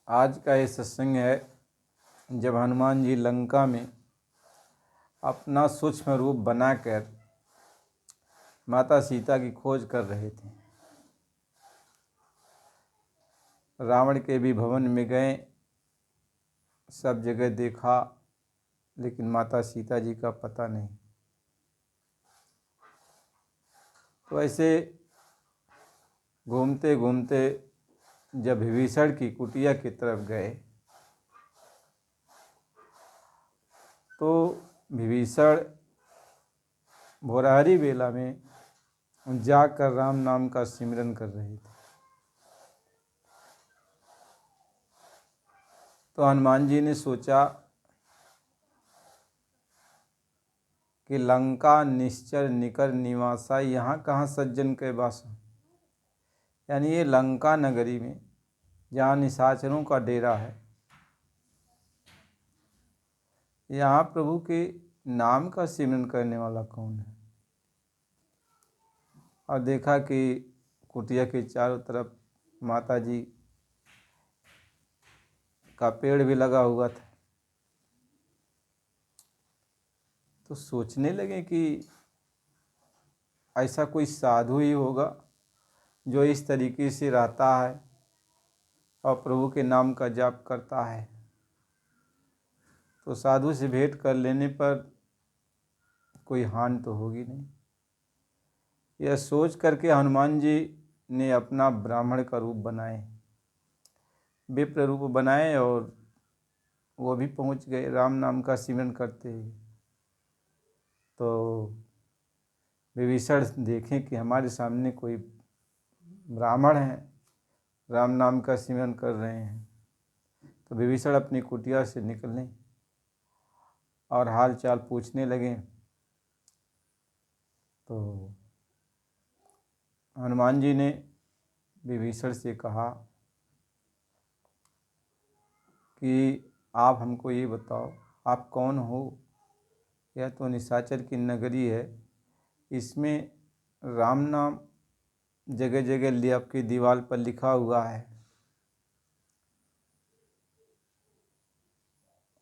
आज का ये सत्संग है जब हनुमान जी लंका में अपना सूक्ष्म रूप बनाकर माता सीता की खोज कर रहे थे। रावण के भी भवन में गए, सब जगह देखा, लेकिन माता सीता जी का पता नहीं। तो ऐसे घूमते घूमते जब विभीषण की कुटिया की तरफ गए तो विभीषण भोरहरी बेला में जाकर राम नाम का सिमरन कर रहे थे। तो हनुमान जी ने सोचा कि लंका निश्चर निकर निवासा, यहाँ कहाँ सज्जन के वास। यानी ये लंका नगरी में जहाँ निशाचरों का डेरा है, यहाँ प्रभु के नाम का सिमरन करने वाला कौन है। और देखा कि कुटिया के चारों तरफ माता जी का पेड़ भी लगा हुआ था। तो सोचने लगे कि ऐसा कोई साधु ही होगा जो इस तरीके से रहता है और प्रभु के नाम का जाप करता है। तो साधु से भेंट कर लेने पर कोई हानि तो होगी नहीं। यह सोच करके हनुमान जी ने अपना ब्राह्मण का रूप बनाए, विप्र रूप बनाए, और वो भी पहुंच गए राम नाम का सिमरन करते हुए। तो विभीषण देखें कि हमारे सामने कोई ब्राह्मण है, राम नाम का सिमरन कर रहे हैं। तो विभीषण अपनी कुटिया से निकले और हाल चाल पूछने लगे। तो हनुमान जी ने विभीषण से कहा कि आप हमको ये बताओ, आप कौन हो। यह तो निशाचर की नगरी है, इसमें राम नाम जगह जगह आपकी दीवार पर लिखा हुआ है।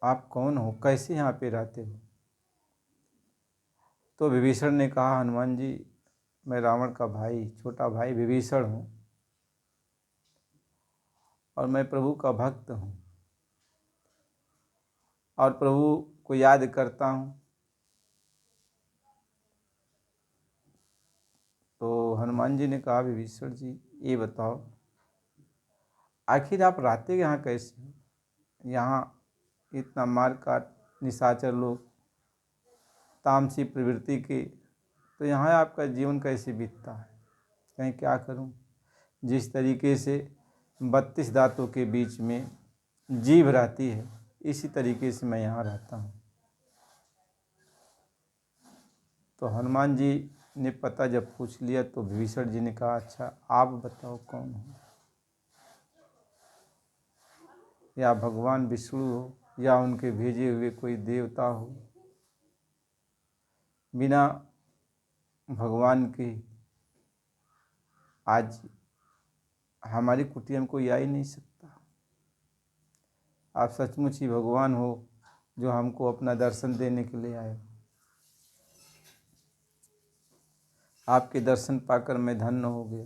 आप कौन हो, कैसे यहाँ पे रहते हो। तो विभीषण ने कहा, हनुमान जी मैं रावण का भाई, छोटा भाई विभीषण हूँ, और मैं प्रभु का भक्त हूँ और प्रभु को याद करता हूँ। तो हनुमान जी ने कहा, विभीषण जी ये बताओ, आखिर आप रहते यहाँ कैसे हो। यहाँ इतना मार काट, निशाचर लोग, तामसी प्रवृत्ति के, तो यहाँ आपका जीवन कैसे बीतता है। कहीं क्या करूँ, जिस तरीके से 32 दांतों के बीच में जीभ रहती है, इसी तरीके से मैं यहाँ रहता हूँ। तो हनुमान जी ने पता जब पूछ लिया तो विभीषण जी ने कहा, अच्छा आप बताओ कौन हो, या भगवान विष्णु हो या उनके भेजे हुए कोई देवता हो। बिना भगवान के आज हमारी कुटिया में कोई आ ही नहीं सकता। आप सचमुच ही भगवान हो जो हमको अपना दर्शन देने के लिए आए। आपके दर्शन पाकर मैं धन्य हो गया।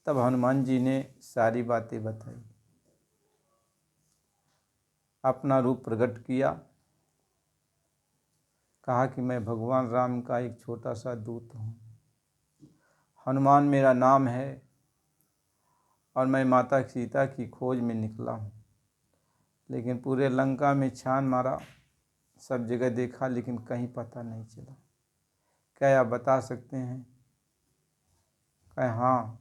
तब हनुमान जी ने सारी बातें बताई, अपना रूप प्रकट किया, कहा कि मैं भगवान राम का एक छोटा सा दूत हूँ, हनुमान मेरा नाम है, और मैं माता सीता की खोज में निकला हूँ। लेकिन पूरे लंका में छान मारा, सब जगह देखा, लेकिन कहीं पता नहीं चला। क्या आप बता सकते हैं। कहे हाँ,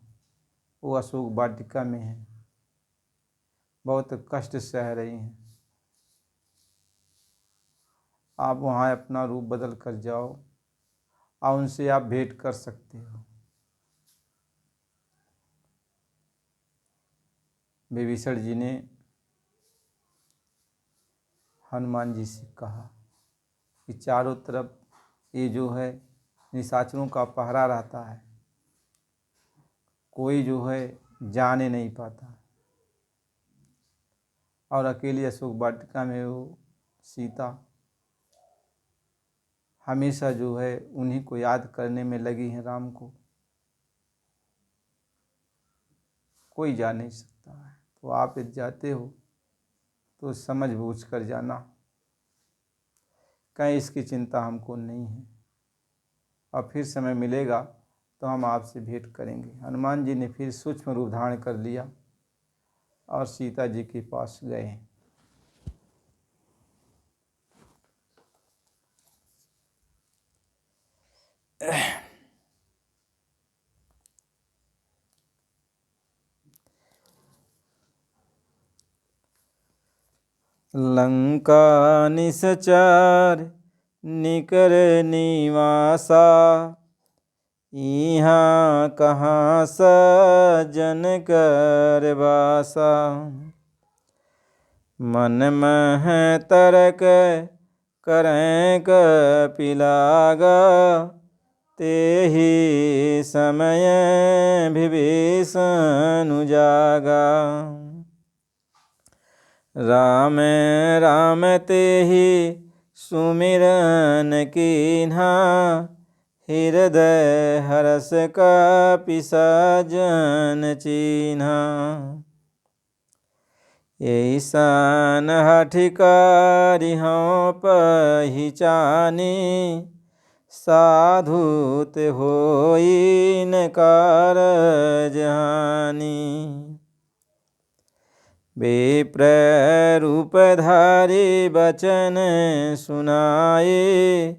वो अशोक वाटिका में है, बहुत कष्ट सह रही हैं। आप वहाँ अपना रूप बदल कर जाओ और उनसे आप भेंट कर सकते हो। विभीषण जी ने हनुमान जी से कहा कि चारों तरफ ये जो है निशाचरों का पहरा रहता है, कोई जो है जाने नहीं पाता। और अकेली अशोक वाटिका में वो सीता हमेशा जो है उन्हीं को याद करने में लगी हैं, राम को। कोई जा नहीं सकता है। तो आप यदि जाते हो तो समझ बूझ कर जाना, कहीं इसकी चिंता हमको नहीं है। और फिर समय मिलेगा तो हम आपसे भेंट करेंगे। हनुमान जी ने फिर सूक्ष्म रूप धारण कर लिया और सीता जी के पास गए। लंका निसचार निकर निवासा, यहाँ कहाँ सजन कर बासा। मन मह तरक करें कपिलागा, तेहि समय विभीषण जागा। राम राम तेहि सुमिरन कीन्हा, हृदय हरष कपि सजन चीन्हा। ऐसन हठिकारी हूँ पहिचानी, साधुत होई न कारज हानि। विप्र रूप धारी बचन सुनाए,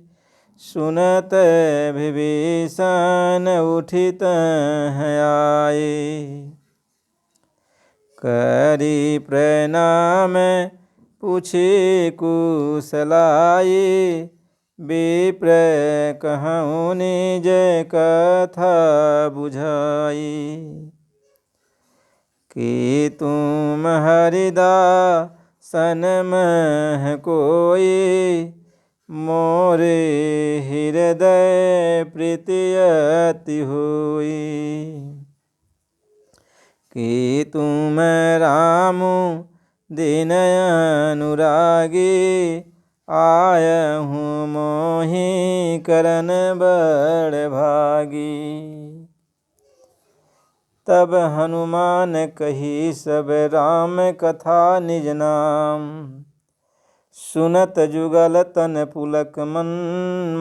सुनत विभीषण उठित आए। करी प्रणाम पूछे कुशलाई, विप्र कहूँ निज कथा बुझाई। कि तुम हरिदासन मह कोई, मोरे हृदय प्रीति अति होई। कि तुम राम दीन अनुरागी, आयहूँ मोहि करन बड़ भागी। तब हनुमान कही सब राम कथा निज नाम, सुनत जुगल तन पुलक मन,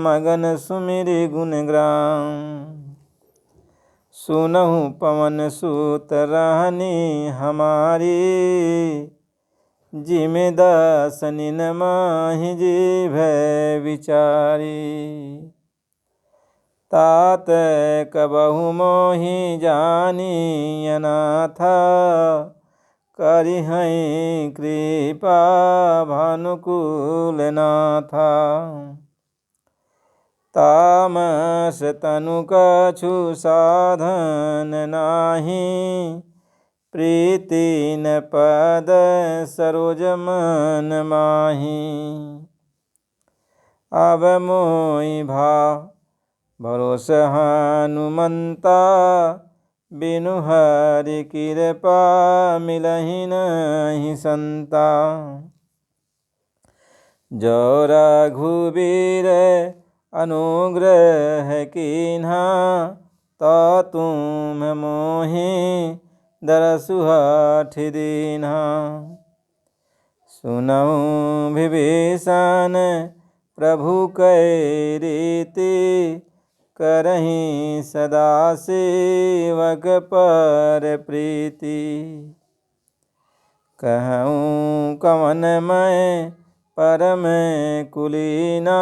मगन सुमिरि गुणग्राम। सुनहु पवन सुत रहनी हमारी, जिमि दासनि न माहि जी भय विचारी। तात कबहु मोहि जानी अनाथा, करिहै कृपा भानुकुल नाथा। तामस तनु कछु साधन नाही, प्रीति न पद सरोज मन माही। अब मोहि भरोस हनुमंता, बिनु हरि कृपा मिलहि नहीं संता। जो रघुबीर अनुग्रह कीन्हा, तो तुम मोहि दरसु हठि दीन्हा। सुनहु विभीषण प्रभु कै रीति, करहि सदा सेवक पर प्रीति। कहूँ कवन मैं परम कुलीना,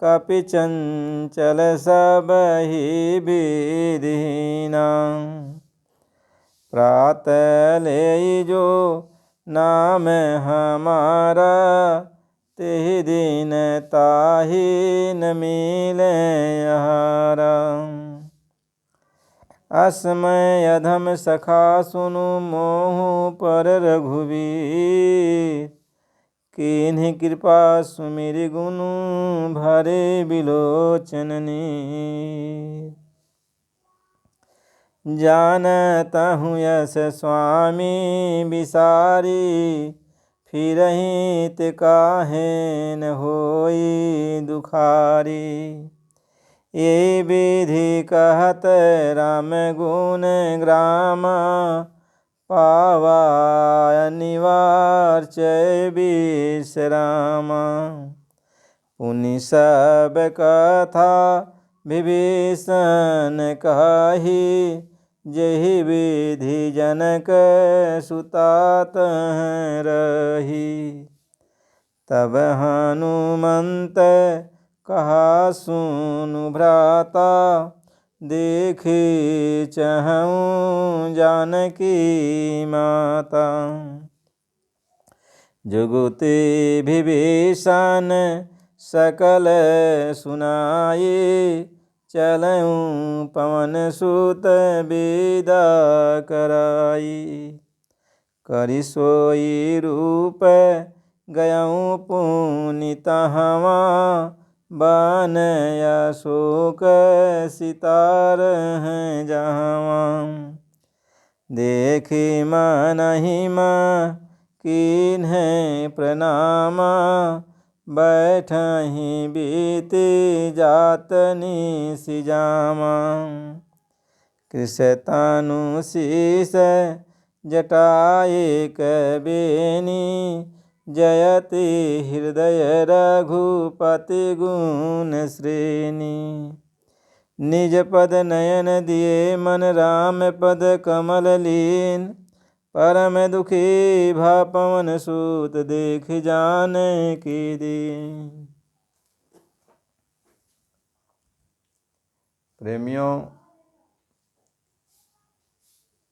कपि चंचल सबहि विधिहीना। प्रातः लेई जो नाम हमारा, तेहि दिन ताहि न मिले आहारा। असमय अधम सखा सुनु मोहु पर रघुवीर, किन्हि कृपा सुमिरि गुनु भरे बिलोचन नीर। जानतहु यस स्वामी बिसारी, फिरहित काहे न होई दुखारी। ये विधि कहत राम गुण ग्राम, पावा अनिवार्य विश्राम। पुनि सब कथा विभीषण कही, जेहि विधि जनक सुतात रही। तब हनुमंत कहा सुनु भ्राता, देखी चहूँ जानकी माता। जुगुति विभीषण सकल सुनाई, चलऊँ पवन सुत विदा कराई। करि सोई रूप गयऊँ पुनि तहवा, बन अशोक सितार जहवा। देखी मनहिमा कीन्हे प्रणामा, बैठहि बीति जात निसिजामा। कृषतनु शीस जटाए बेनी, जयति हृदय रघुपति गुण श्रेणी। निज पद नयन दिए मन राम पद कमल लीन, परम दुखी भा पवन सूत देख जानकी दीन। प्रेमियों,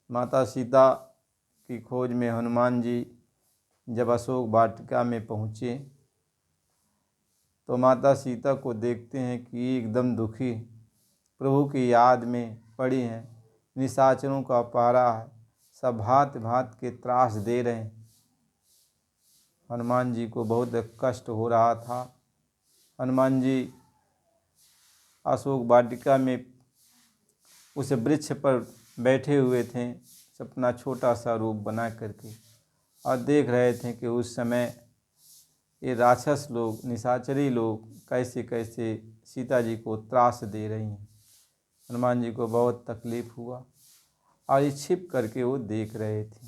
माता सीता की खोज में हनुमान जी जब अशोक वाटिका में पहुँचे तो माता सीता को देखते हैं कि एकदम दुखी प्रभु की याद में पड़ी हैं। निशाचरों का पारा है, सब भांत भांत के त्रास दे रहे हैं। हनुमान जी को बहुत कष्ट हो रहा था। हनुमान जी अशोक वाटिका में उस वृक्ष पर बैठे हुए थे, अपना छोटा सा रूप बना करके, और देख रहे थे कि उस समय ये राक्षस लोग, निशाचरी लोग कैसे कैसे सीता जी को त्रास दे रही हैं। हनुमान जी को बहुत तकलीफ़ हुआ और ये छिप करके वो देख रहे थे।